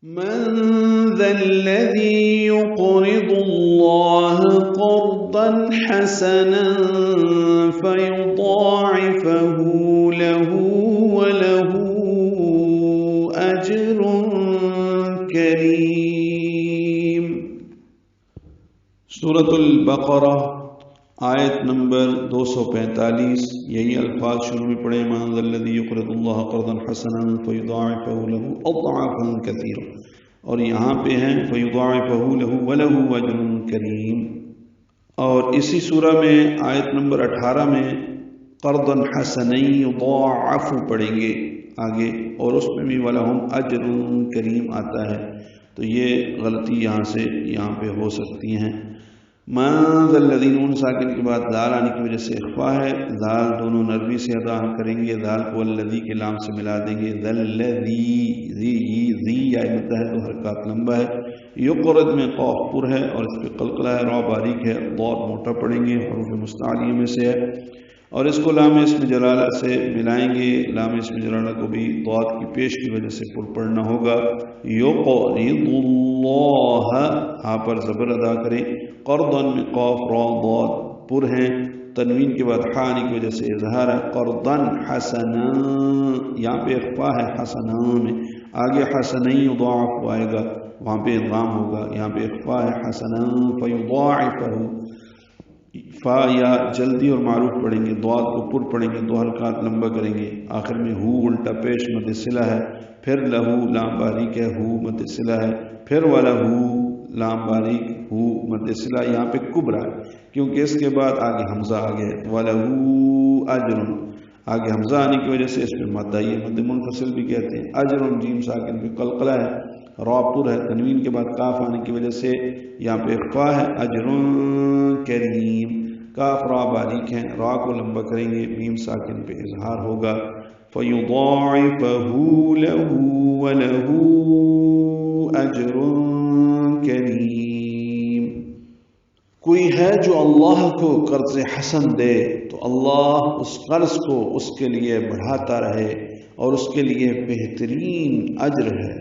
من ذا الذي يقرض الله قرضا حسنا فيضاعفه له وله أجر کریم۔ سورۃ البقرہ آیت نمبر 245، یہی الفاظ شروع میں پڑھے، من ذا الذی یقرض اللہ قرضا حسنا فیضاعفہ لہ اضعافا کثیرا، اور یہاں پہ ہیں فیضاعفہ لہ ولہ اجر کریم۔ اور اسی سورہ میں آیت نمبر 18 میں قرضا حسنا یضاعف پڑھیں گے آگے، اور اس میں بھی ولہم اجر کریم آتا ہے، تو یہ غلطی یہاں پہ ہو سکتی ہیں۔ من ذا الذی، نون ساکن کے بعد ذال آنے کی وجہ سے اخفا ہے، ذال دونوں نرمی سے ادا کریں گے، ذال کو الذی کے لام سے ملا دیں گے، ذا الذی، ذی یا مدہ ہے تو حرکات لمبا ہے، یقرض میں قاف پر ہے اور اس پہ قلقلہ ہے، را باریک ہے، ضاد موٹا پڑیں گے، حروف مستعلیہ میں سے ہے، اور اس کو لام اسم جلالہ سے ملائیں گے، لام اسم جلالہ کو بھی ضاد کی پیش کی وجہ سے پر پڑھنا ہوگا، یقرض اللہ، ہاں پر زبر ادا کریں، قرضاً میں قاف را ضاد پر ہیں، تنوین کے بعد حا آنے کی وجہ سے اظہار ہے، قرضاً حسنا، یہاں پہ اخفا ہے حسنا میں، آگے حسنا یضاعف آئے گا، وہاں پہ ادغام ہوگا، یہاں پہ اخفا ہے حسنا فیضاعفہ، فا یا جلدی اور معروف پڑھیں گے، ضاد کو پر پڑھیں گے، دو حلقات لمبا کریں گے، آخر میں ہو الٹا پیش مد صلہ ہے، پھر لہو لام باریک ہے، ہو مد صلہ ہے، پھر ولہو لام باریک، ہو مد صلہ، یہاں پہ کبرا ہے کیونکہ اس کے بعد آگے حمزہ آگے ہے، ولہو اجر، آگے حمزہ آنے کی وجہ سے اس پہ مد آئی ہے، مد منفصل بھی کہتے ہیں، اجر جیم ساکن پہ قلقلہ ہے، را پر ہے، تنوین کے بعد کاف آنے کی وجہ سے یہاں پہ اخفا ہے، اجر کریم، کاف را باریک ہیں، را کو لمبا کریں گے، میم ساکن پہ اظہار ہوگا، فَيُضَاعِفَهُ لَهُ وَلَهُ أَجْرٌ کریم۔ کوئی ہے جو اللہ کو قرض حسن دے تو اللہ اس قرض کو اس کے لیے بڑھاتا رہے اور اس کے لیے بہترین اجر ہے۔